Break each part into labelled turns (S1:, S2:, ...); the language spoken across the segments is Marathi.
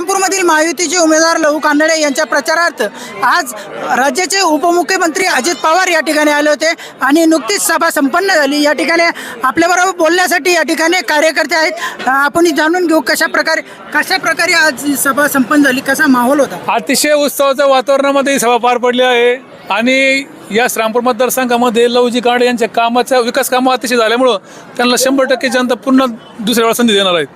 S1: श्रीरामपूरमधील महायुतीचे उमेदवार लहू कानडे यांच्या प्रचारार्थ आज राज्याचे उपमुख्यमंत्री अजित पवार या ठिकाणी आले होते आणि नुकतीच सभा संपन्न झाली। या ठिकाणी आपल्याबरोबर बोलण्यासाठी या ठिकाणी कार्यकर्ते आहेत। आपण जाणून घेऊ कशा प्रकारे आज सभा संपन्न झाली, कसा माहोल होता।
S2: अतिशय उत्सवाच्या वातावरणामध्ये ही सभा पार पडली आहे आणि या श्रीरामपूर मतदारसंघामध्ये लहूजी कानडे यांच्या कामाच्या विकास कामं अतिशय झाल्यामुळं त्यांना 100% जनता पुन्हा दुसऱ्या वेळा संधी देणार आहेत।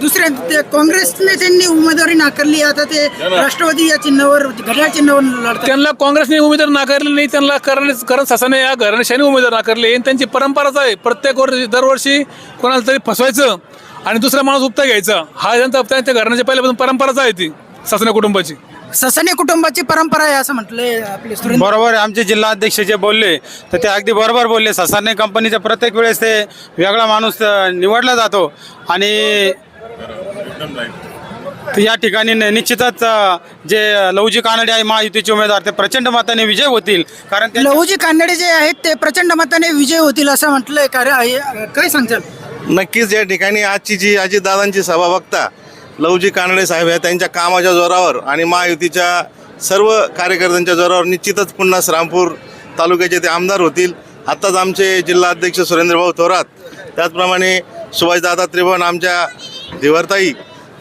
S1: दुसऱ्या काँग्रेसने त्यांनी उमेदवारी नाकारली, आता ते राष्ट्रवादी या चिन्हावर घड्याळ चिन्हावर लढतात।
S2: त्यांना काँग्रेसने उमेदवार नाकारले नाही, त्यांना करण शासनाने या घराणेशाही उमेदवार नाकारले आणि त्यांची परंपराच आहे। प्रत्येक वर्षी दरवर्षी कोणाला तरी फसवायचं आणि दुसरा माणूस उपता घ्यायचा, हा त्यांच्या घराण्याच्या पहिल्यापासून परंपराच आहे ती ससाने कुटुंबाची।
S1: ससाने कुटुंबाची परंपरा आहे असं म्हटलंय आपले सुरेंद्र।
S3: बरोबर आहे, आमचे जिल्हा अध्यक्ष जे बोलले तर ते अगदी बरोबर बोलले। ससाने कंपनीच्या प्रत्येक वेळेस ते वेगळा माणूस निवडला जातो आणि या ठिकाणी निश्चितच जे लहूजी कानडे आहे महायुतीचे उमेदवार ते प्रचंड मताने विजय होतील। कारण
S1: लहूजी कानडे जे आहेत ते प्रचंड मताने विजय होतील असं म्हटलंय, काय सांगचाल?
S4: नक्कीच या ठिकाणी आजची जी अजितदादांची सभा बघता लहूजी कानडे साहेब या त्यांच्या कामाच्या जोरावर आणि महायुतीच्या सर्व कार्यकर्त्यांच्या जोरावर निश्चितच पुन्हा श्रीरामपूर तालुक्याचे ते आमदार होतील। आत्ताच आमचे जिल्हा अध्यक्ष सुरेंद्रभाऊ थोरात, त्याचप्रमाणे सुभाषदादा त्रिभुवन, आमच्या धिवरताई,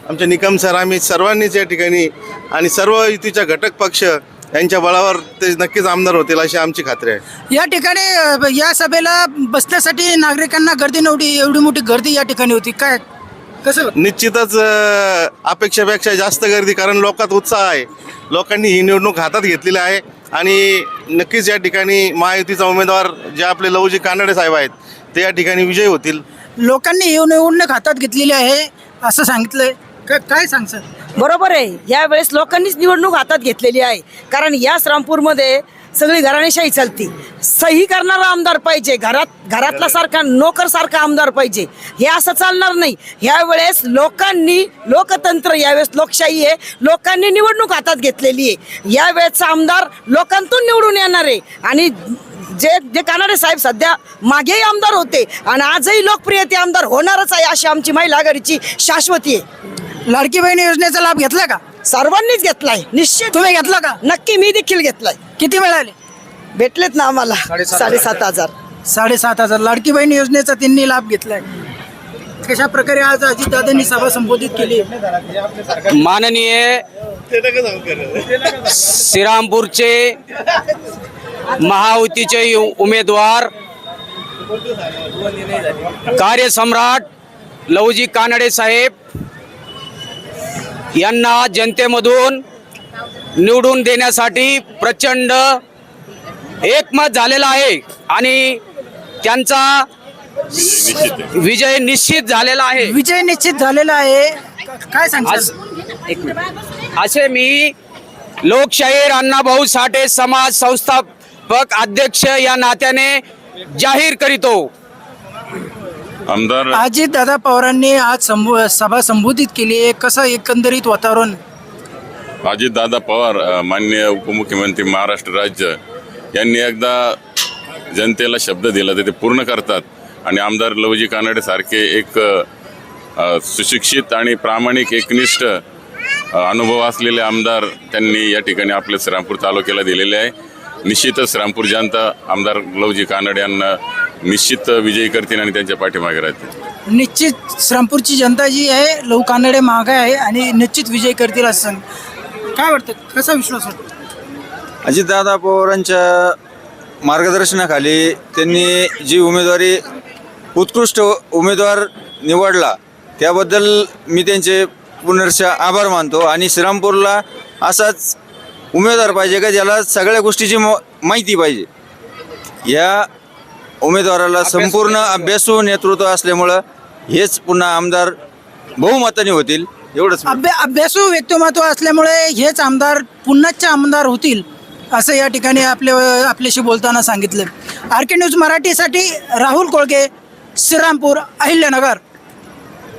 S4: आमचे निकम सर, आम्ही सर्वांनीच या ठिकाणी आणि सर्व युतीच्या घटक पक्ष यांच्या बळावर ते नक्कीच आमदार होतील अशी आमची खात्री आहे।
S1: या ठिकाणी या सभेला बसण्यासाठी नागरिकांना गर्दी नव्हती, एवढी मोठी गर्दी या ठिकाणी होती, काय कसं?
S4: निश्चितच अपेक्षेपेक्षा जास्त गर्दी, कारण लोकात उत्साह आहे। लोकांनी ही निवडणूक हातात घेतलेली आहे आणि नक्कीच या ठिकाणी महायुतीचा उमेदवार जे आपले लहूजी कानडे साहेब आहेत ते या ठिकाणी विजयी होतील।
S1: लोकांनी ही निवडणूक हातात घेतलेली आहे असं सांगितलंय, काय सांगसाल?
S5: बरोबर आहे, यावेळेस लोकांनीच निवडणूक हातात घेतलेली आहे। कारण या श्रीरामपूरमध्ये सगळी घराणेशाही चालती, सही करणारा आमदार पाहिजे, घरातला सारखा नोकर सारखा आमदार पाहिजे, हे असं चालणार नाही। यावेळेस लोकांनी, लोकतंत्र, यावेळेस लोकशाही आहे, लोकांनी निवडणूक हातात घेतलेली आहे। यावेळेचा आमदार लोकांतून निवडून येणार आहे आणि जे कानडे साहेब सध्या मागेही आमदार होते आणि आजही लोकप्रिय ते आमदार होणारच आहे अशी आमची महिला आघाडीची शाश्वती आहे।
S1: लाडकी बहीण योजनेचा लाभ घेतला का?
S5: सर्वांनीच घेतलाय, निश्चित।
S1: तुम्ही घेतला का?
S5: नक्की, मी देखील घेतलाय।
S1: किती मिळाले?
S5: भेटलेत ना आम्हाला 7,500।
S1: 7,500 लाडकी बहीण योजनेचा त्यांनी लाभ घेतलाय। कशा प्रकारे आज अजितदादांनी सभा संबोधित केली?
S6: माननीय श्रीरामपूरचे महायुतीचे उमेदवार कार्यसम्राट लहूजी कानडे साहेब यांना जनतेमधून निवडून देण्यासाठी प्रचंड एकमत झालेला आहे आणि त्यांचा विजय निश्चित झालेला आहे।
S1: विजय निश्चित झालेला आहे, काय सांगताल?
S6: असे मी लोकशाहीर अण्णाभाऊ साठे समाज संस्थापक अध्यक्ष या नात्याने जाहीर करीतो।
S4: आमदार
S1: अजितदादा पवारांनी आज सभा संबोधित केली आहे, कसं एकंदरीत वातावरण?
S7: अजितदादा पवार माननीय उपमुख्यमंत्री महाराष्ट्र राज्य यांनी एकदा जनतेला शब्द दिला तर ते पूर्ण करतात आणि आमदार लहूजी कानडे सारखे एक सुशिक्षित आणि प्रामाणिक एकनिष्ठ अनुभव असलेले आमदार त्यांनी या ठिकाणी आपल्या श्रीरामपूर तालुक्याला दिलेले आहे। निश्चितच श्रीरामपूर जनता आमदार लहूजी कानडे यांना निश्चित विजयी करतील आणि त्यांच्या पाठीमागे राहतील।
S1: निश्चित श्रीरामपूरची जनता जी आहे लहू कानडे मागे आहे आणि निश्चित विजय करतील असं सांग, काय वाटतं, कसा विश्वास वाटतो?
S3: अजितदादा पवारांच्या मार्गदर्शनाखाली त्यांनी जी उमेदवारी उत्कृष्ट उमेदवार निवडला त्याबद्दल मी त्यांचे पुनर्शा आभार मानतो आणि श्रीरामपूरला असाच उमेदवार पाहिजे का ज्याला सगळ्या गोष्टीची माहिती पाहिजे। या उमेदवाराला संपूर्ण अभ्यासू नेतृत्व असल्यामुळं हेच पुन्हा आमदार बहुमताने होतील, एवढंच।
S1: अभ्यासू व्यक्तिमत्व असल्यामुळे हेच आमदार पुन्हाचे आमदार होतील असं या ठिकाणी आपल्याशी बोलताना सांगितलं। RK न्यूज मराठीसाठी राहुल कोळगे, श्रीरामपूर, अहिल्यानगर।